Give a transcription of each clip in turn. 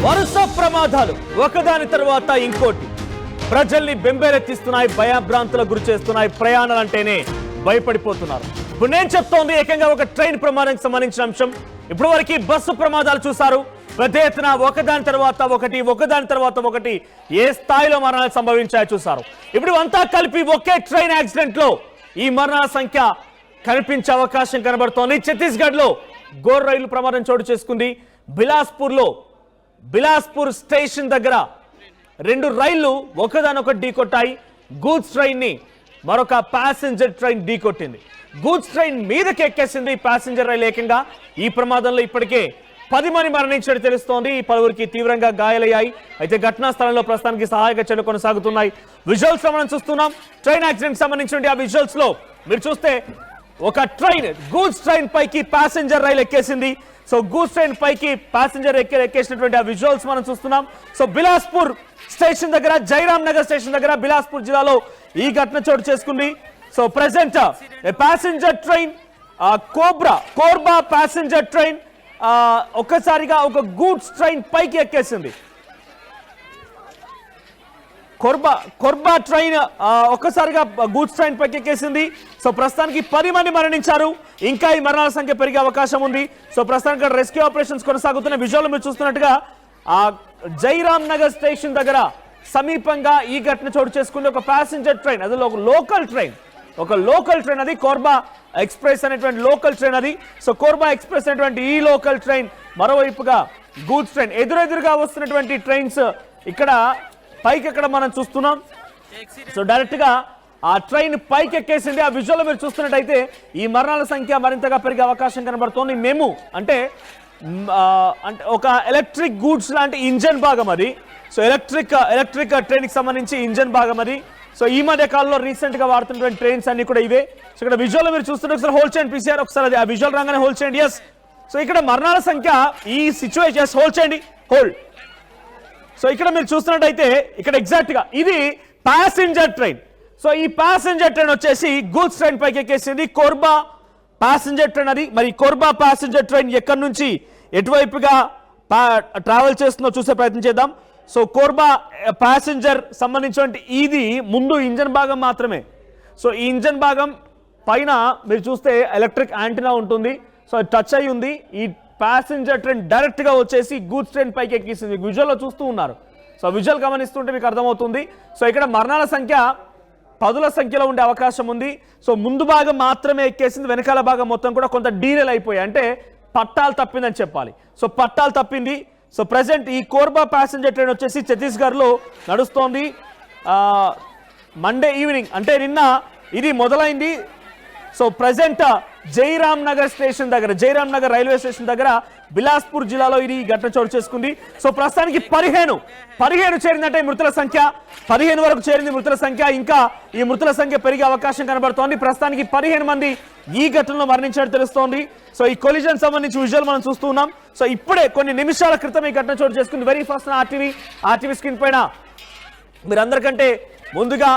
వరుస ప్రమాదాలు ఒకదాని తర్వాత ఇంకోటి ప్రజల్ని బెంబేలెత్తిస్తున్నాయి, భయభ్రాంతులకు గురి చేస్తున్నాయి. ప్రయాణాలంటేనే భయపడిపోతున్నారు. ఇప్పుడు నేను చెప్తోంది ఏకంగా ఒక ట్రైన్ ప్రమాదానికి సంబంధించిన అంశం. ఇప్పుడు వరకు బస్సు ప్రమాదాలు చూశారు. పెద్ద ఎత్తున ఒకదాని తర్వాత ఒకటి ఏ స్థాయిలో మరణాలు సంభవించాయో చూశారు. ఇప్పుడు అంతా కలిపి ఒకే ట్రైన్ యాక్సిడెంట్ లో ఈ మరణాల సంఖ్య కనిపించే అవకాశం కనబడుతోంది. ఛత్తీస్గఢ్ లో గోర్ రైలు ప్రమాదం చోటు చేసుకుంది. బిలాస్పూర్ స్టేషన్ దగ్గర రెండు రైళ్లు ఒకదానొకటి ఢీకొట్టాయి. గూడ్స్ ట్రైన్ ని మరొక ప్యాసింజర్ ట్రైన్ ఢీకొట్టింది. గూడ్స్ ట్రైన్ మీదకి ఎక్కేసింది ప్యాసింజర్ రైలు. ఏకంగా ఈ ప్రమాదంలో ఇప్పటికే 10 మంది మరణించినట్టు తెలుస్తోంది. పలువురికి తీవ్రంగా గాయాలయ్యాయి. అయితే ఘటనా స్థలంలో ప్రస్తుతానికి సహాయక చర్యలు కొనసాగుతున్నాయి. విజువల్స్ మనం చూస్తున్నాం. ట్రైన్ యాక్సిడెంట్ సంబంధించిన ఆ విజువల్స్ లో మీరు చూస్తే ఒక ట్రైన్ గూడ్స్ ట్రైన్ పైకి ప్యాసింజర్ రైలు ఎక్కేసింది. సో గూడ్స్ ట్రైన్ పైకి ప్యాసింజర్ ఎక్కేసినటువంటి ఆ విజువల్స్ మనం చూస్తున్నాం. సో బిలాస్పూర్ స్టేషన్ దగ్గర, జైరామ్ నగర్ స్టేషన్ దగ్గర బిలాస్పూర్ జిల్లాలో ఈ ఘటన చోటు చేసుకుంది. So present passenger train Korba passenger train ఒక్కసారిగా ఒక గూడ్స్ ట్రైన్ పైకి ఎక్కేసింది. కొర్బా ట్రైన్ ఒక్కసారిగా గూడ్స్ ట్రైన్ పైకి ఎక్కేసింది. సో ప్రస్తుతానికి 10 మంది మరణించారు. ఇంకా ఈ మరణాల సంఖ్య పెరిగే అవకాశం ఉంది. సో ప్రస్తుతానికి రెస్క్యూ ఆపరేషన్స్ కొనసాగుతున్న విజువల్ మీరు చూస్తున్నట్టుగా జైరామ్ నగర్ స్టేషన్ దగ్గర సమీపంగా ఈ ఘటన చోటు చేసుకుంది. ఒక ప్యాసింజర్ ట్రైన్, అది ఒక లోకల్ ట్రైన్ అది కోర్బా ఎక్స్ప్రెస్ అనేటువంటి లోకల్ ట్రైన్ అది. సో కోర్బా ఎక్స్ప్రెస్ అనేటువంటి ఈ లోకల్ ట్రైన్, మరోవైపుగా గూడ్స్ ట్రైన్, ఎదురెదురుగా వస్తున్నటువంటి ట్రైన్స్ ఇక్కడ పైకి ఎక్కడ మనం చూస్తున్నాం. సో డైరెక్ట్ గా ఆ ట్రైన్ పైకి ఎక్కేసింది. ఆ విజువల్ మీరు చూస్తున్నట్టయితే ఈ మరణాల సంఖ్య మరింతగా పెరిగే అవకాశం కనబడుతోంది. మేము అంటే ఒక ఎలక్ట్రిక్ గూడ్స్ లాంటి ఇంజన్ భాగం అది. సో ఎలక్ట్రిక్ ట్రైన్ కి సంబంధించి ఇంజన్ భాగం అది. సో ఈ మధ్య కాలంలో రీసెంట్ గా వాడుతున్నటువంటి ట్రైన్స్ అన్ని కూడా ఇవే. సో ఇక్కడ విజువల్ మీరు చూస్తుంటే ఒకసారి హోల్డ్ చేయండి పీసీఆర్, ఒకసారి ఆ విజువల్ రాగానే హోల్డ్ చేయండి. ఎస్, సో ఇక్కడ మరణాల సంఖ్య ఈ సిచ్యువేషన్ హోల్డ్ చేయండి, హోల్డ్. సో ఇక్కడ మీరు చూస్తున్నట్టయితే ఇక్కడ ఎగ్జాక్ట్ గా ఇది ప్యాసింజర్ ట్రైన్. సో ఈ ప్యాసింజర్ ట్రైన్ వచ్చేసి గూడ్స్ ట్రైన్ పైకి ఎక్కేసింది. కోర్బా ప్యాసింజర్ ట్రైన్ అది. మరి కోర్బా ప్యాసింజర్ ట్రైన్ ఎక్కడి నుంచి ఎటువైపుగా ట్రావెల్ చేస్తుందో చూసే ప్రయత్నం చేద్దాం. సో కోర్బా ప్యాసింజర్ సంబంధించినటువంటి ఇది ముందు ఇంజన్ భాగం మాత్రమే. సో ఈ ఇంజన్ భాగం పైన మీరు చూస్తే ఎలక్ట్రిక్ యాంటీనా ఉంటుంది. సో టచ్ అయి ఉంది. ఈ ప్యాసింజర్ ట్రైన్ డైరెక్ట్ గా వచ్చేసి గూడ్స్ ట్రైన్ పైకి ఎక్కిస్తుంది. విజువల్ లో చూస్తూ ఉన్నారు. సో విజువల్ గమనిస్తుంటే మీకు అర్థమవుతుంది. సో ఇక్కడ మరణాల సంఖ్య 10ల సంఖ్యలో ఉండే అవకాశం ఉంది. సో ముందు భాగం మాత్రమే ఎక్కేసింది, వెనకాల భాగం మొత్తం కూడా కొంత డీరేల్ అయిపోయాయి, అంటే పట్టాలు తప్పిందని చెప్పాలి. సో పట్టాలు తప్పింది. సో ప్రెసెంట్ ఈ కోర్బా ప్యాసింజర్ ట్రైన్ వచ్చేసి ఛత్తీస్గఢ్ లో నడుస్తోంది. మండే ఈవినింగ్ అంటే నిన్న ఇది మొదలైంది. So present Jairam Nagar station దగ్గర, జైరామ్ నగర్ రైల్వే స్టేషన్ దగ్గర బిలాస్పూర్ జిల్లాలో ఇది ఘటన చోటు చేసుకుంది. సో ప్రస్తుతానికి 15 చేరిందంటే మృతుల సంఖ్య 15 వరకు చేరింది మృతుల సంఖ్య. ఇంకా ఈ మృతుల సంఖ్య పెరిగే అవకాశం కనబడుతోంది. ప్రస్తుతానికి 15 మంది ఈ ఘటనలో మరణించినట్టు తెలుస్తోంది. సో ఈ కొలిజన్ సంబంధించి విజువల్ మనం చూస్తూ ఉన్నాం. సో ఇప్పుడే కొన్ని నిమిషాల క్రితం ఈ ఘటన చోటు చేసుకుంది. వెరీ ఫస్ట్ ఆర్టీవీ స్క్రీన్ పైన మీరందరికంటే ముందుగా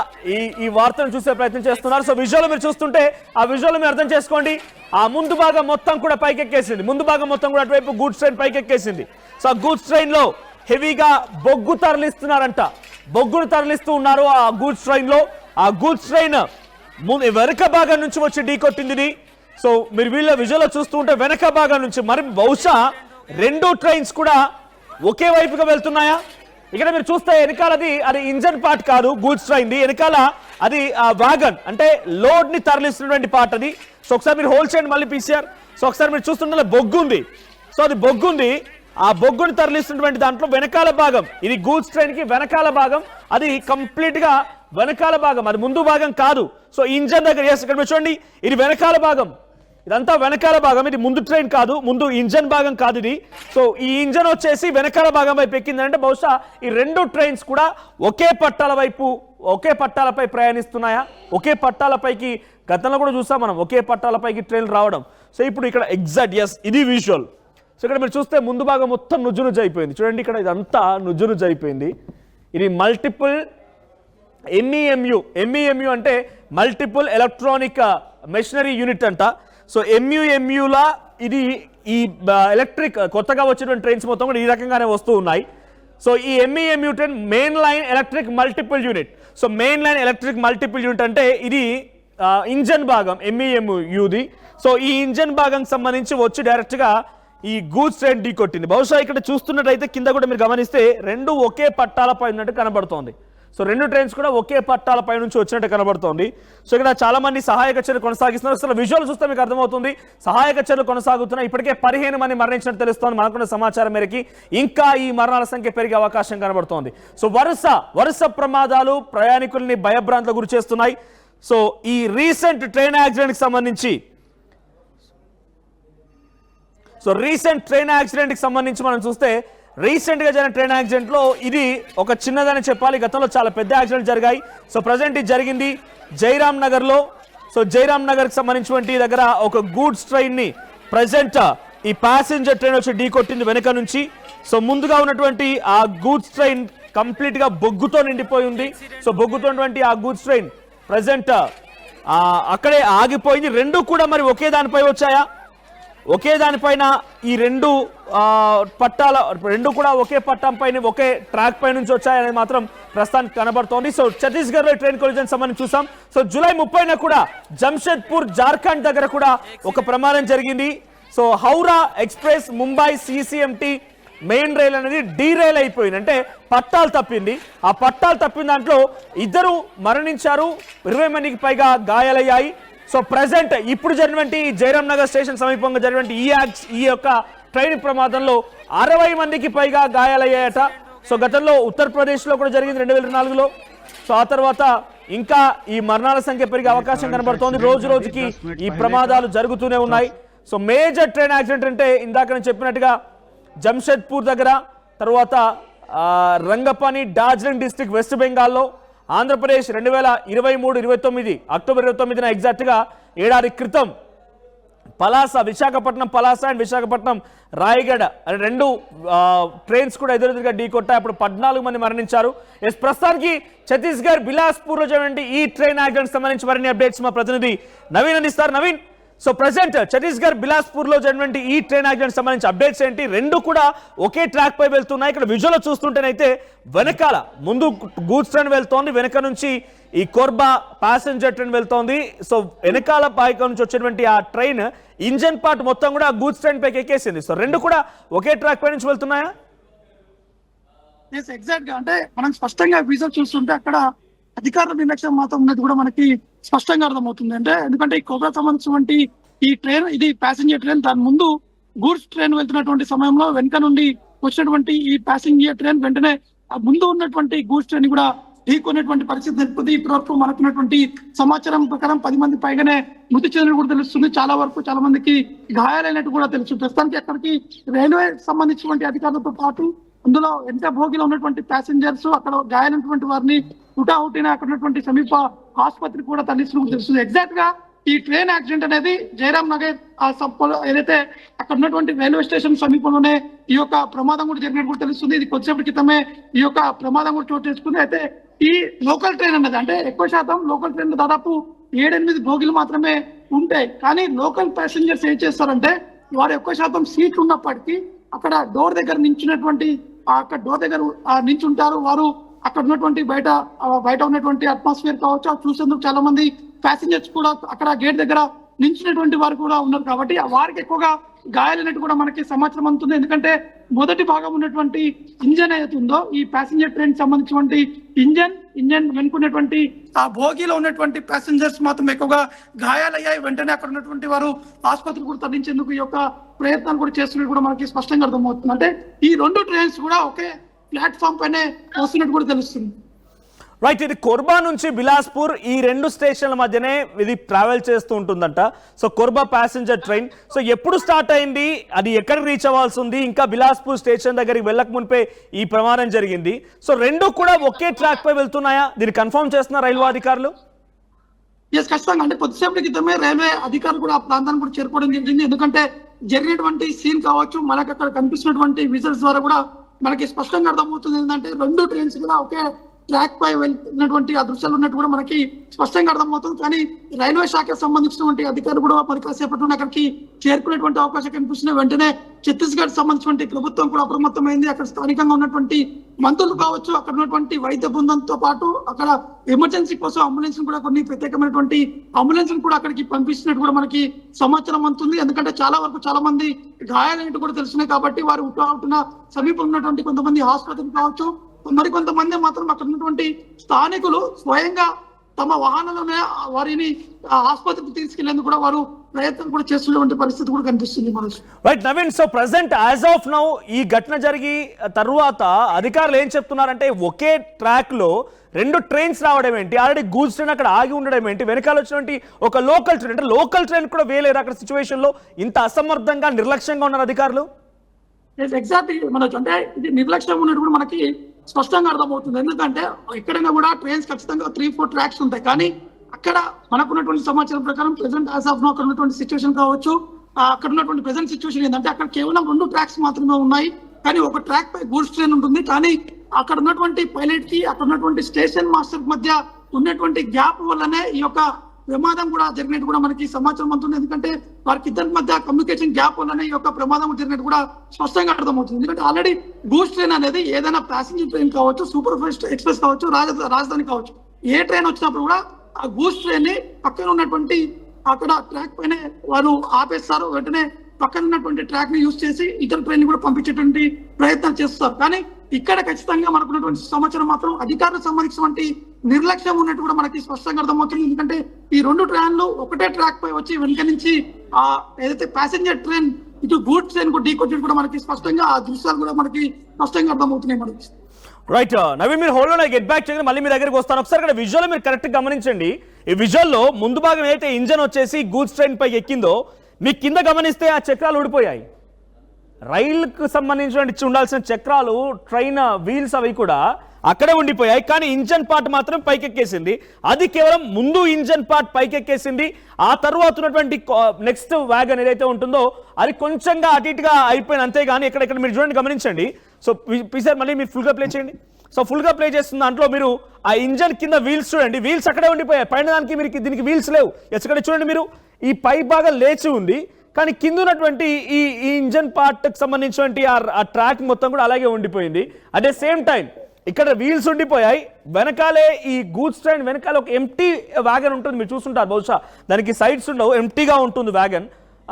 ఈ వార్తను చూసే ప్రయత్నం చేస్తున్నారు. సో విజువల్ మీరు చూస్తుంటే ఆ విజువల్ మీరు అర్థం చేసుకోండి. ఆ ముందు భాగం మొత్తం కూడా పైకెక్కేసింది. ముందు భాగం మొత్తం కూడా అటువైపు గూడ్స్ ట్రైన్ పైకెక్కేసింది. సో ఆ గూడ్స్ ట్రైన్ లో హెవీగా బొగ్గు తరలిస్తున్నారంట. బొగ్గును తరలిస్తూ ఉన్నారు ఆ గూడ్స్ ట్రైన్ లో. ఆ గూడ్స్ ట్రైన్ వెనక భాగం నుంచి వచ్చి ఢీకొట్టింది. సో మీరు వీళ్ళ విజువల్ చూస్తూ ఉంటే వెనక భాగం నుంచి మరి బహుశా 2 ట్రైన్స్ కూడా ఒకే వైపుగా వెళ్తున్నాయా? ఇక్కడ మీరు చూస్తే వెనకాలది అది ఇంజన్ పార్ట్ కాదు గూడ్స్ ట్రైన్ ది. వెనకాల అది వాగన్ అంటే లోడ్ ని తరలిస్తున్నటువంటి పార్ట్ అది. సో ఒకసారి మీరు హోల్డ్ చేయండి మళ్ళీ పీసీఆర్. సో ఒకసారి మీరు చూస్తుంటే బొగ్గు ఉంది. సో అది బొగ్గు ఉంది. ఆ బొగ్గుని తరలిస్తున్నటువంటి దాంట్లో వెనకాల భాగం, ఇది గూడ్స్ ట్రైన్ కి వెనకాల భాగం, అది కంప్లీట్ గా వెనకాల భాగం, అది ముందు భాగం కాదు. సో ఇంజన్ దగ్గర ఇక్కడ మీరు చూడండి, ఇది వెనకాల భాగం, ఇదంతా వెనకాల భాగం, ఇది ముందు ట్రైన్ కాదు, ముందు ఇంజన్ భాగం కాదు ఇది. సో ఈ ఇంజన్ వచ్చేసి వెనకాల భాగం వైపు ఎక్కిందంటే బహుశా ఈ 2 ట్రైన్స్ కూడా ఒకే పట్టాలపై ప్రయాణిస్తున్నాయా? ఒకే పట్టాలపైకి గతంలో కూడా చూసాం మనం, ఒకే పట్టాలపైకి ట్రైన్ రావడం. సో ఇప్పుడు ఇక్కడ ఎగ్జాక్ట్ ఎస్ ఇది విజువల్. సో ఇక్కడ మీరు చూస్తే ముందు భాగం మొత్తం నుజ్జు అయిపోయింది. చూడండి ఇక్కడ ఇదంతా నుజ్జు అయిపోయింది. ఇది మల్టిపుల్ ఎంఈఎంయు అంటే మల్టిపుల్ ఎలక్ట్రానిక్ మెషినరీ యూనిట్ అంట. సో ఎంయులా ఇది ఈ ఎలక్ట్రిక్ కొత్తగా వచ్చినటువంటి ట్రైన్స్ మొత్తం కూడా ఈ రకంగానే వస్తూ ఉన్నాయి. సో ఈ MEMU train main line electric multiple unit. So main line electric multiple unit అంటే ఇది ఇంజన్ భాగం MEMUది. సో ఈ ఇంజన్ భాగం సంబంధించి వచ్చి డైరెక్ట్గా ఈ గూడ్స్ ట్రైన్ ఢీ కొట్టింది. బహుశా ఇక్కడ చూస్తున్నట్టయితే కింద కూడా మీరు గమనిస్తే రెండు ఒకే పట్టాలపై ఉన్నట్టు కనబడుతోంది. సో రెండు ట్రైన్స్ కూడా ఒకే పట్టాలపై నుంచి వచ్చినట్టు కనబడుతోంది. సో ఇక్కడ చాలా మంది సహాయక చర్యలు కొనసాగిస్తున్నారు. అసలు విజువల్ చూస్తే మీకు అర్థమవుతుంది సహాయక చర్యలు కొనసాగుతున్నాయి. ఇప్పటికే 15 మంది మరణించినట్టు తెలుస్తోంది. మనకున్న సమాచారం మేరకి ఇంకా ఈ మరణాల సంఖ్య పెరిగే అవకాశం కనబడుతోంది. సో వరుస ప్రమాదాలు ప్రయాణికుల్ని భయభ్రాంతులకు గురి చేస్తున్నాయి. సో ఈ రీసెంట్ ట్రైన్ యాక్సిడెంట్కి సంబంధించి మనం చూస్తే రీసెంట్గా జరిగిన ట్రైన్ యాక్సిడెంట్లో ఇది ఒక చిన్నదని చెప్పాలి. గతంలో చాలా పెద్ద యాక్సిడెంట్ జరిగాయి. సో ప్రజెంట్ ఇది జరిగింది జైరామ్ నగర్లో. సో జైరామ్ నగర్కి సంబంధించినటువంటి దగ్గర ఒక గూడ్స్ ట్రైన్ని ప్రజెంట్ ఈ ప్యాసింజర్ ట్రైన్ వచ్చి ఢీ కొట్టింది వెనక నుంచి. సో ముందుగా ఉన్నటువంటి ఆ గూడ్స్ ట్రైన్ కంప్లీట్గా బొగ్గుతో నిండిపోయి ఉంది. సో బొగ్గుతో ఉన్నటువంటి ఆ గూడ్స్ ట్రైన్ ప్రజెంట్ అక్కడే ఆగిపోయింది. రెండు కూడా మరి ఒకే దానిపై వచ్చాయా? ఒకే దానిపైన ఈ రెండు కూడా ఒకే పట్టం పైన ఒకే ట్రాక్ పై నుంచి వచ్చాయనేది మాత్రం ప్రస్తుతానికి కనబడుతోంది. సో ఛత్తీస్గఢ్లో ట్రైన్ కొలిజన్ సంబంధించి చూసాం. సో జూలై 30న కూడా జంషెడ్పూర్ జార్ఖండ్ దగ్గర కూడా ఒక ప్రమాదం జరిగింది. So Howrah express Mumbai CCMT main rail అనేది డీరైల్ అయిపోయింది, అంటే పట్టాలు తప్పింది. ఆ పట్టాలు తప్పిన దాంట్లో 2 మరణించారు, 20 మందికి పైగా గాయాలయ్యాయి. సో ప్రజెంట్ ఇప్పుడు జరిగినటువంటి జైరామ్ నగర్ స్టేషన్ సమీపంగా జరిగినటువంటి ఈ యొక్క ట్రైన్ ప్రమాదంలో 60 మందికి పైగా గాయాలయ్యాయట. సో గతంలో ఉత్తరప్రదేశ్లో కూడా జరిగింది 2024లో. సో ఆ తర్వాత ఇంకా ఈ మరణాల సంఖ్య పెరిగే అవకాశం కనబడుతోంది. రోజు రోజుకి ఈ ప్రమాదాలు జరుగుతూనే ఉన్నాయి. సో మేజర్ ట్రైన్ యాక్సిడెంట్ అంటే ఇందాక నేను చెప్పినట్టుగా జంషెడ్పూర్ దగ్గర, తర్వాత రంగపాని డార్జిలింగ్ డిస్ట్రిక్ట్ వెస్ట్ బెంగాల్లో, ఆంధ్రప్రదేశ్ 2023-29 అక్టోబర్ 29న ఎగ్జాక్ట్గా ఏడాది క్రితం విశాఖపట్నం పలాస అండ్ విశాఖపట్నం రాయగఢ అనే 2 ట్రైన్స్ కూడా ఎదురెదురుగా ఢీ కొట్టాయి. అప్పుడు 14 మంది మరణించారు. ప్రస్తుతానికి ఛత్తీస్గఢ్ బిలాస్పూర్లో జరిగిన ఈ ట్రైన్ యాక్సిడెంట్ సంబంధించి మరిన్ని అప్డేట్స్ మా ప్రతినిధి నవీన్ అందిస్తారు. నవీన్, సో ప్రజెంట్ ఛత్తీస్గఢ్ బిలాస్పూర్లో జరిగినటువంటి ఈ ట్రైన్ యాక్సిడెంట్ సంబంధించి అప్డేట్స్ ఏంటి? రెండు కూడా ఒకే ట్రాక్ పై వెళ్తున్నాయి. ఇక్కడ విజువల్ చూస్తుంటేనైతే వెనకాల ముందు గూడ్స్ ట్రైన్ వెళ్తోంది, వెనక నుంచి ఈ కోర్బా ప్యాసింజర్ ట్రైన్ వెళ్తోంది. సో వెనకాల పైకి నుంచి వచ్చేటువంటి ఆ ట్రైన్ ఇంజన్ పార్ట్ మొత్తం కూడా గూడ్స్ ట్రైన్ పైకి ఎక్కేసింది. సో రెండు కూడా ఒకే ట్రాక్ పై నుంచి వెళ్తున్నాయా? ఎగ్జాక్ట్ గా అంటే మనం స్పష్టంగా విజువల్ చూస్తుంటే అక్కడ అధికారుల నిర్లక్ష్యం మాత్రం ఉన్నది కూడా మనకి స్పష్టంగా అర్థమవుతుంది. అంటే ఎందుకంటే ఈ కోబ్రా సంబంధించినటువంటి ఈ ట్రైన్ ఇది ప్యాసింజర్ ట్రైన్, దాని ముందు గూడ్స్ ట్రైన్ వెళ్తున్నటువంటి సమయంలో వెనక నుండి వచ్చినటువంటి ఈ ప్యాసింజర్ ట్రైన్ వెంటనే ముందు ఉన్నటువంటి గూడ్స్ ట్రైన్ కూడా ఢీకొనేటువంటి పరిస్థితి తెలుపుతుంది. ఇప్పటివరకు మనకున్నటువంటి సమాచారం ప్రకారం 10 మంది పైగానే మృతి చెందినట్టు కూడా తెలుస్తుంది. చాలా మందికి గాయాలైనట్టు కూడా తెలుసు. ప్రస్తుతానికి అక్కడికి రైల్వే సంబంధించినటువంటి అధికారులతో పాటు అందులో ఎంత భోగిలో ఉన్నటువంటి ప్యాసింజర్స్, అక్కడ గాయాలైనటువంటి వారిని హుటాహుటిన అక్కడ ఉన్నటువంటి సమీప ఆసుపత్రికి కూడా తరలిస్తున్నట్టు తెలుస్తుంది. ఎగ్జాక్ట్ గా ఈ ట్రైన్ యాక్సిడెంట్ అనేది జైరామ్ నగర్ ఏదైతే అక్కడ ఉన్నటువంటి రైల్వే స్టేషన్ సమీపంలోనే ఈ యొక్క ప్రమాదం కూడా జరిగినట్టు కూడా తెలుస్తుంది. ఇది కొద్దిసేపటి క్రితమే ఈ యొక్క ప్రమాదం కూడా చోటు చేసుకుంది. అయితే ఈ లోకల్ ట్రైన్ అన్నది అంటే ఎక్కువ శాతం లోకల్ ట్రైన్ దాదాపు 7-8 భోగిలు మాత్రమే ఉంటాయి. కానీ లోకల్ ప్యాసింజర్స్ ఏం చేస్తారంటే వారు ఎక్కువ శాతం సీట్లు ఉన్నప్పటికీ అక్కడ డోర్ దగ్గర నించున్నటువంటి అక్కడ డోర్ దగ్గర నించుంటారు. వారు అక్కడ ఉన్నటువంటి బయట ఉన్నటువంటి అట్మాస్ఫియర్ కావచ్చు అది చూసేందుకు చాలా మంది ప్యాసింజర్స్ కూడా అక్కడ గేట్ దగ్గర నించినటువంటి వారు కూడా ఉన్నారు. కాబట్టి వారికి ఎక్కువగా గాయాలైనట్టు కూడా మనకి సమాచారం అందుతుంది. ఎందుకంటే మొదటి భాగం ఉన్నటువంటి ఇంజన్ ఏదైతే ఉందో ఈ ప్యాసింజర్ ట్రైన్ సంబంధించినటువంటి ఇంజన్ వెనుకున్నటువంటి ఆ భోగిలో ఉన్నటువంటి ప్యాసింజర్స్ మాత్రం ఎక్కువగా గాయాలయ్యాయి. వెంటనే అక్కడ ఉన్నటువంటి వారు ఆసుపత్రికి కూడా తరలించేందుకు ఈ యొక్క ప్రయత్నాలు కూడా చేస్తున్నట్టు కూడా మనకి స్పష్టంగా అర్థమవుతుంది. అంటే ఈ 2 ట్రైన్స్ కూడా ఒకే ప్లాట్ఫామ్ పైనే వస్తున్నట్టు కూడా తెలుస్తుంది. రైట్, ఇది కోర్బా నుంచి బిలాస్పూర్ ఈ 2 స్టేషన్ల మధ్యనే ఇది ట్రావెల్ చేస్తూ ఉంటుందంట. So Korba passenger train so ఎప్పుడు స్టార్ట్ అయింది, అది ఎక్కడికి రీచ్ అవ్వాల్సి ఉంది, ఇంకా బిలాస్పూర్ స్టేషన్ దగ్గరికి వెళ్ళక మునిపే ఈ ప్రమాదం జరిగింది. సో 2 కూడా ఒకే ట్రాక్ పై వెళ్తున్నాయా? దీన్ని కన్ఫర్మ్ చేస్తున్నారు రైల్వే అధికారులు? ఖచ్చితంగా. అంటే కొద్దిసేపటి క్రితమే రైల్వే అధికారులు కూడా ఆ ప్రాంతానికి కూడా చేరుకోవడం జరిగింది. ఎందుకంటే జరిగినటువంటి సీన్ కావచ్చు, మనకు అక్కడ కనిపిస్తున్నటువంటి విజువల్స్ ద్వారా కూడా మనకి స్పష్టంగా అర్థమవుతుంది ఏంటంటే 2 ట్రైన్స్ కూడా ఒకే ట్రాక్ పై వెళ్ళినటువంటి ఆ దృశ్యాలు ఉన్నట్టు కూడా మనకి స్పష్టంగా అర్థమవుతుంది. కానీ రైల్వే శాఖకు సంబంధించినటువంటి అధికారులు కూడా మరి కాసేపట్లో అక్కడికి చేరుకునేటువంటి అవకాశం కనిపిస్తుంది. వెంటనే ఛత్తీస్గఢ్ సంబంధించినటువంటి ప్రభుత్వం కూడా అప్రమత్తమైంది. అక్కడ స్థానికంగా ఉన్నటువంటి మంత్రులు కావచ్చు, అక్కడ ఉన్నటువంటి వైద్య బృందంతో పాటు అక్కడ ఎమర్జెన్సీ కోసం అంబులెన్స్ కూడా కొన్ని ప్రత్యేకమైనటువంటి అంబులెన్స్ కూడా అక్కడికి పంపిస్తున్నట్టు కూడా మనకి సమాచారం అందుతుంది. ఎందుకంటే చాలా వరకు చాలా మంది గాయాలైనట్టు కూడా తెలుస్తున్నాయి కాబట్టి వారు ఉంటున్న సమీపంలో ఉన్నటువంటి కొంతమంది ఆసుపత్రులు కావచ్చు, మరికొంతమంది మాత్రం అక్కడ ఉన్నటువంటి స్థానికులు స్వయంగా తమ వాహనంలోనే వారిని ఆసుపత్రికి తీసుకెళ్లేందుకు కూడా వారు ప్రయత్నం కూడా చేస్తున్నటువంటి పరిస్థితి కూడా కనిపిస్తుంది మనకు. Right Naveen, so present as of now ఈ ఘటన జరిగి తరువాత అధికారులు ఏం చెప్తున్నారంటే ఒకే ట్రాక్ లో 2 ట్రైన్స్ రావడం ఏంటి, ఆల్రెడీ గూడ్స్ ట్రైన్ అక్కడ ఆగి ఉండడం ఏంటి, వెనకాల వచ్చినటువంటి ఒక లోకల్ ట్రైన్ అంటే లోకల్ ట్రైన్ కూడా వేయలేరు అక్కడ సిచ్యువేషన్ లో, ఇంత అసమర్థంగా నిర్లక్ష్యంగా ఉన్నారు అధికారులు. ఎగ్జాక్ట్లీ మనకు అంటే ఇది నిర్లక్ష్యం ఉన్నట్టు కూడా మనకి స్పష్టంగా అర్థమవుతుంది. ఎందుకంటే ఎక్కడైనా కూడా ట్రైన్స్ ఖచ్చితంగా 3-4 ట్రాక్స్ ఉంటాయి. కానీ అక్కడ మనకున్నటువంటి సమాచారం ప్రకారం ప్రెసెంట్ యాజ్ ఆఫ్ నో అక్కడ ఉన్నటువంటి సిచ్యువేషన్ కావచ్చు, అక్కడ ఉన్నటువంటి ప్రెసెంట్ సిచ్యువేషన్ ఏంటంటే అక్కడ కేవలం 2 ట్రాక్స్ మాత్రమే ఉన్నాయి. కానీ ఒక ట్రాక్ పై గూడ్స్ ట్రైన్ ఉంటుంది. కానీ అక్కడ ఉన్నటువంటి పైలట్ కి అక్కడ ఉన్నటువంటి స్టేషన్ మాస్టర్ మధ్య ఉన్నటువంటి గ్యాప్ వల్లనే ఈ యొక్క ప్రమాదం కూడా జరిగినట్టు కూడా మనకి సమాచారం అందుతుంది. ఎందుకంటే వారికి ఇద్దరి మధ్య కమ్యూనికేషన్ గ్యాప్ వల్లనే ఈ యొక్క ప్రమాదం జరిగినట్టు కూడా స్పష్టంగా అర్థమవుతుంది. ఎందుకంటే ఆల్రెడీ గూడ్స్ ట్రైన్ అనేది ఏదైనా ప్యాసింజర్ ట్రైన్ కావచ్చు, సూపర్ ఫాస్ట్ ఎక్స్ప్రెస్ కావచ్చు, రాజధాని కావచ్చు, ఏ ట్రైన్ వచ్చినప్పుడు కూడా ఆ గూడ్స్ ట్రైన్ ని పక్కన ఉన్నటువంటి అక్కడ ట్రాక్ పైన వారు ఆపేస్తారు. వెంటనే పక్కన ఉన్నటువంటి ట్రాక్ ని యూజ్ చేసి ఇతర ట్రైన్ కూడా పంపించేటువంటి ప్రయత్నం చేస్తారు. కానీ ఇక్కడ ఖచ్చితంగా మనకున్నటువంటి సమాచారం మాత్రం అధికారులకు సంబంధించినటువంటి నిర్లక్ష్యం ఉన్నట్టు కూడా మనకి స్పష్టంగా అర్థమవుతుంది. ఎందుకంటే ఈ 2 ట్రైన్లు ఒకటే ట్రాక్ పై వచ్చి వెనుక నుంచి ఆ ఏదైతే ప్యాసింజర్ ట్రైన్ ఇటు గూడ్స్ ట్రైన్ కు ఢీకొచ్చి కూడా మనకి స్పష్టంగా ఆ దృశ్యాలు కూడా మనకి స్పష్టంగా అర్థమవుతున్నాయి మనకి. రైట్ నవీన్, మీరు హోల్డ్ గెట్ బ్యాక్ చేయండి, మళ్ళీ మీ దగ్గరికి వస్తాను. ఒకసారి ఇక్కడ విజువల్ మీరు కరెక్ట్ గమనించండి. ఈ విజువల్ లో ముందు భాగం ఏదైతే ఇంజన్ వచ్చేసి గూడ్స్ ట్రైన్ పై ఎక్కిందో మీకు కింద గమనిస్తే ఆ చక్రాలు ఊడిపోయాయి. రైలుకు సంబంధించిన ఉండాల్సిన చక్రాలు, ట్రైన్ వీల్స్ అవి కూడా అక్కడే ఉండిపోయాయి. కానీ ఇంజన్ పార్ట్ మాత్రం పైకెక్కేసింది. అది కేవలం ముందు ఇంజన్ పార్ట్ పైకెక్కేసింది. ఆ తర్వాత ఉన్నటువంటి నెక్స్ట్ వ్యాగన్ ఏదైతే ఉంటుందో అది కొంచెంగా అటు ఇటుగా అయిపోయింది, అంతేగాని ఇక్కడ మీరు చూడండి గమనించండి. సో సార్ మళ్ళీ మీరు ఫుల్గా ప్లే చేయండి. సో ఫుల్గా ప్లే చేస్తున్న దాంట్లో మీరు ఆ ఇంజన్ కింద వీల్స్ చూడండి, వీల్స్ అక్కడే ఉండిపోయాయి. పైన దానికి మీరు దీనికి వీల్స్ లేవు. ఎక్కడ చూడండి మీరు, ఈ పై భాగం లేచి ఉంది, కానీ కింద ఉన్నటువంటి ఈ ఇంజన్ పార్ట్కి సంబంధించినటువంటి ఆ ట్రాక్ మొత్తం కూడా అలాగే ఉండిపోయింది. అట్ ద సేమ్ టైం ఇక్కడ వీల్స్ ఉండిపోయాయి. వెనకాలే ఈ గూడ్స్ ట్రైన్ వెనకాల ఒక ఎంటీ వ్యాగన్ ఉంటుంది, మీరు చూస్తుంటారు బహుశా, దానికి సైడ్స్ ఉండవు, ఎంటీగా ఉంటుంది వ్యాగన్.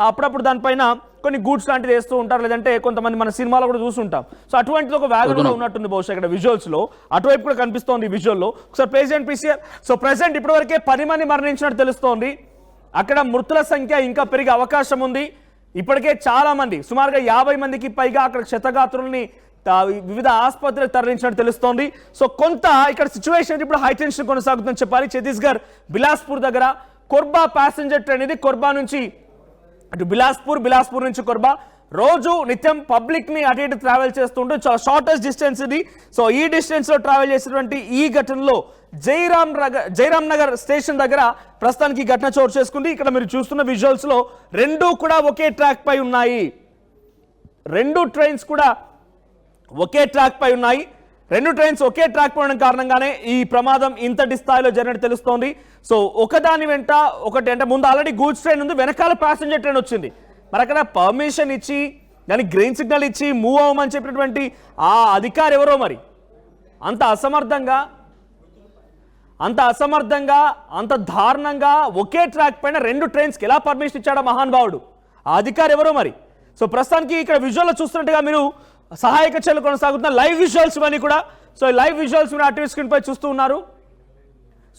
అప్పుడప్పుడు దానిపైన కొన్ని గూడ్స్ లాంటిది వేస్తూ ఉంటారు, లేదంటే కొంతమంది మన సినిమాలో కూడా చూస్తుంటాం. సో అటువంటిది ఒక వ్యాగన్ కూడా ఉన్నట్టుంది బహుశా ఇక్కడ విజువల్స్ లో, అటువైపు కూడా కనిపిస్తోంది ఈ విజువల్లో. ఒకసారి ప్రెసిడెంట్ పీసీఆర్. సో ప్రెసెంట్ ఇప్పటివరకే 10 మంది మరణించినట్టు తెలుస్తోంది. అక్కడ మృతుల సంఖ్య ఇంకా పెరిగే అవకాశం ఉంది. ఇప్పటికే చాలా మంది, సుమారుగా 50 మందికి పైగా అక్కడ క్షతగాత్రుల్ని వివిధ ఆసుపత్రులకు తరలించినట్టు తెలుస్తోంది. సో కొంత ఇక్కడ సిచ్యువేషన్ ఇప్పుడు హై టెన్షన్ కొనసాగుతుందని చెప్పాలి. ఛత్తీస్గఢ్ బిలాస్పూర్ దగ్గర కొర్బా ప్యాసింజర్ ట్రైన్ ఇది కొర్బా నుంచి అటు బిలాస్పూర్ నుంచి కొర్బా రోజు నిత్యం పబ్లిక్ ని అటు ఇటు ట్రావెల్ చేస్తుంటూ చాలా షార్టెస్ట్ డిస్టెన్స్ ఇది. సో ఈ డిస్టెన్స్ లో ట్రావెల్ చేసినటువంటి ఈ ఘటనలో జైరామ్ నగర్ స్టేషన్ దగ్గర ప్రస్తుతానికి ఈ ఘటన చోటు చేసుకుంది. ఇక్కడ మీరు చూస్తున్న విజువల్స్ లో 2 కూడా ఒకే ట్రాక్ పై ఉన్నాయి. 2 ట్రైన్స్ కూడా ఒకే ట్రాక్ పై ఉన్నాయి. 2 ట్రైన్స్ ఒకే ట్రాక్ పై ఉండడం కారణంగానే ఈ ప్రమాదం ఇంతటి స్థాయిలో జరిగినట్టు తెలుస్తోంది. సో ఒకదాని వెంట ఒకటి, అంటే ముందు ఆల్రెడీ గూడ్స్ ట్రైన్ ఉంది, వెనకాల ప్యాసింజర్ ట్రైన్ వచ్చింది. మరి అక్కడ పర్మిషన్ ఇచ్చి దానికి గ్రీన్ సిగ్నల్ ఇచ్చి మూవ్ అవ్వమని చెప్పినటువంటి ఆ అధికారి ఎవరో మరి అంత అసమర్థంగా అంత దారుణంగా ఒకే ట్రాక్ పైన 2 ట్రైన్స్కి ఎలా పర్మిషన్ ఇచ్చాడో మహానుభావుడు, ఆ అధికారి ఎవరో మరి. సో ప్రస్తుతానికి ఇక్కడ విజువల్లో చూస్తున్నట్టుగా మీరు సహాయక చర్యలు కొనసాగుతున్న లైవ్ విజువల్స్ ఇవన్నీ కూడా. సో లైవ్ విజువల్స్ మీరు యాక్టివ్ స్క్రీన్ పై చూస్తూ ఉన్నారు.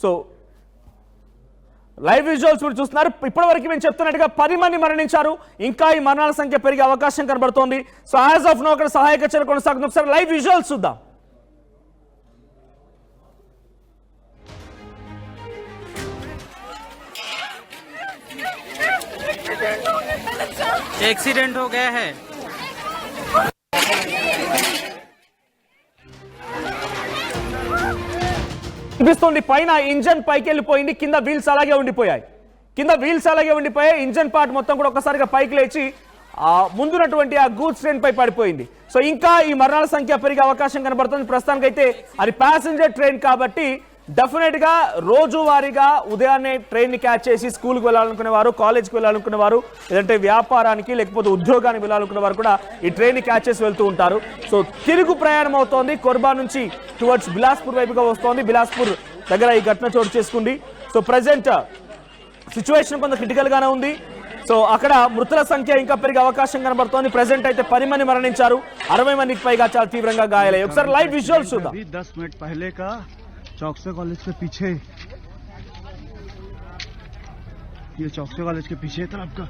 సో లైవ్ విజువల్స్ మీరు చూస్తున్నారు. ఇప్పటివరకు మేము చెప్తున్నట్టుగా 10 మంది మరణించారు, ఇంకా ఈ మరణాల సంఖ్య పెరిగే అవకాశం కనబడుతోంది. సో యాజ్ ఆఫ్ నో అక్కడ సహాయక చర్యలు కొనసాగుతుంది. ఒకసారి లైవ్ విజువల్స్ చూద్దాం. एक्सीडेंट हो गया है। కనిపిస్తుంది పైన ఇంజన్ పైకి వెళ్ళిపోయింది, కింద వీల్స్ అలాగే ఉండిపోయాయి. ఇంజన్ పార్ట్ మొత్తం కూడా ఒక్కసారిగా పైకి లేచి ముందున్నటువంటి ఆ గూడ్స్ ట్రైన్ పై పడిపోయింది. సో ఇంకా ఈ మరణాల సంఖ్య పెరిగే అవకాశం కనబడుతుంది. ప్రస్తుతానికైతే అది ప్యాసింజర్ ట్రైన్ కాబట్టి డెఫినెట్ గా రోజువారీగా ఉదయాన్నే ట్రైన్ ని క్యాచ్ చేసి స్కూల్కి వెళ్ళాలనుకునే వారు, కాలేజ్కి వెళ్ళాలనుకునే వారు, లేదంటే వ్యాపారానికి లేకపోతే ఉద్యోగానికి వెళ్ళాలనుకునే వారు కూడా ఈ ట్రైన్ ని క్యాచ్ చేసి వెళ్తూ ఉంటారు. సో తిరుగు ప్రయాణం అవుతోంది. కొర్బా నుంచి టువర్డ్స్ బిలాస్పూర్ వైపుగా వస్తోంది. బిలాస్పూర్ దగ్గర ఈ ఘటన చోటు చేసుకుంది. సో ప్రజెంట్ సిచ్యువేషన్ కొంత క్రిటికల్ గానే ఉంది. సో అక్కడ మృతుల సంఖ్య ఇంకా పెరిగే అవకాశం కనబడుతోంది. ప్రెసెంట్ అయితే 10 మంది మరణించారు, 60 మందికి పైగా చాలా తీవ్రంగా గాయాలయ్యాయి. ఒకసారి లైవ్ విజువల్స్ చూద్దాం. 10 मिनट पहले का चौकसे कॉलेज के पीछे, ये चौकसे कॉलेज के पीछे तरफ का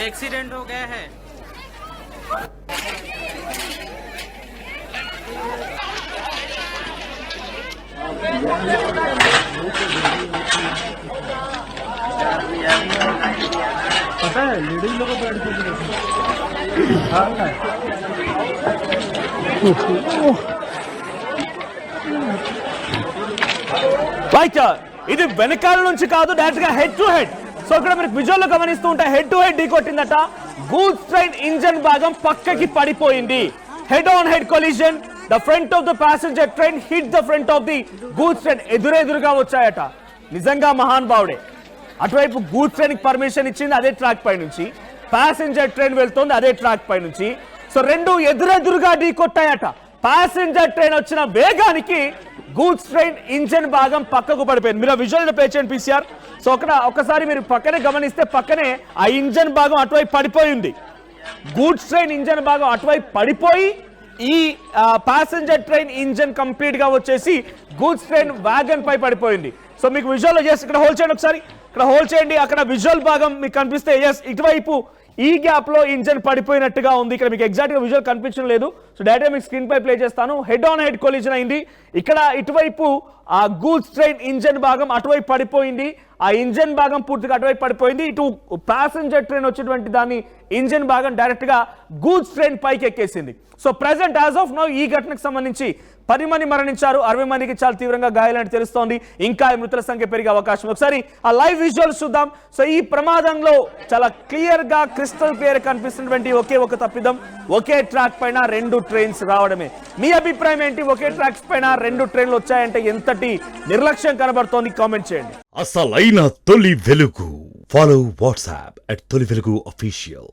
एक्सीडेंट हो गया है। पता है लेडीज लोगों को రైట్, ఇది వెనకాల నుంచి కాదు, డైరెక్ట్ గా హెడ్ టు హెడ్. సో ఇక్కడ మీరు విజువల్ లో గమనిస్తూ ఉంటే head to head Dhee కొట్టిందట. Goods train engine భాగం పక్కకి పడిపోయింది. Head on head collision. The front of the passenger train hit the front of the goods train. ఎదురెదురుగా వచ్చాయట. నిజంగా మహాన్ భావుడే. అటువైపు గూడ్స్ ట్రైన్ కి పర్మిషన్ ఇచ్చింది అదే ట్రాక్ పై నుంచి, ప్యాసింజర్ ట్రైన్ వెళ్తోంది అదే ట్రాక్ పై నుంచి. సో రెండు ఎదురెదురుగా ఢీ కొట్టాయట. ప్యాసింజర్ ట్రైన్ వచ్చిన వేగానికి గూడ్స్ ట్రైన్ ఇంజన్ భాగం పక్కకు పడిపోయింది. మీరు విజువల్ ప్లే చేయండి పీసీఆర్. సో అక్కడ ఒకసారి మీరు పక్కనే గమనిస్తే పక్కనే ఆ ఇంజన్ భాగం అటువైపు పడిపోయింది. గూడ్స్ ట్రైన్ ఇంజన్ భాగం అటువైపు పడిపోయి ఈ ప్యాసింజర్ ట్రైన్ ఇంజన్ కంప్లీట్ గా వచ్చేసి గూడ్స్ ట్రైన్ వ్యాగన్ పై పడిపోయింది. సో మీకు విజువల్ చేసి ఇక్కడ హోల్డ్ చేయండి, ఒకసారి ఇక్కడ హోల్డ్ చేయండి. అక్కడ విజువల్ భాగం మీకు కనిపిస్తే ఎస్ ఇటువైపు ఈ గ్యాప్ లో ఇంజన్ పడిపోయినట్టుగా ఉంది. ఇక్కడ మీకు ఎగ్జాక్ట్ గా విజువల్ కనిపించడం లేదు. సో డైరెక్ట్ మీకు స్క్రీన్ పై ప్లే చేస్తాను. హెడ్ ఆన్ హెడ్ కొలిజన్ అయింది. ఇక్కడ ఇటువైపు ఆ గూడ్స్ ట్రైన్ ఇంజన్ భాగం అటువైపు పడిపోయింది. ఆ ఇంజన్ భాగం పూర్తిగా అటువైపు పడిపోయింది. ఇటు ప్యాసింజర్ ట్రైన్ వచ్చేటువంటి దాని ఇంజన్ భాగం డైరెక్ట్ గా గూడ్స్ ట్రైన్ పైకి ఎక్కేసింది. So present as of now ఈ ఘటనకు సంబంధించి 10 మంది మరణించారు, 60 మందికి చాలా తీవ్రంగా గాయాలని తెలుస్తోంది. ఇంకా ఈ మృతుల సంఖ్య పెరిగే అవకాశం. ఒకసారి ఆ లైవ్ విజువల్స్ చూద్దాం. సో ఈ ప్రమాదంలో చాలా క్లియర్ గా క్రిస్టల్ క్లియర్ కనిపిస్తున్నటువంటి ఒకే ఒక తప్పిదం, ఒకే ట్రాక్ పైన 2 ట్రైన్స్ రావడమే. మీ అభిప్రాయం ఏంటి? ఒకే ట్రాక్స్ పైన 2 ట్రైన్లు వచ్చాయంటే ఎంతటి నిర్లక్ష్యం కనబడుతోంది? కామెంట్ చేయండి. అసలైన తొలి వెలుగు. ఫాలో వాట్సాప్ @తొలి వెలుగు official.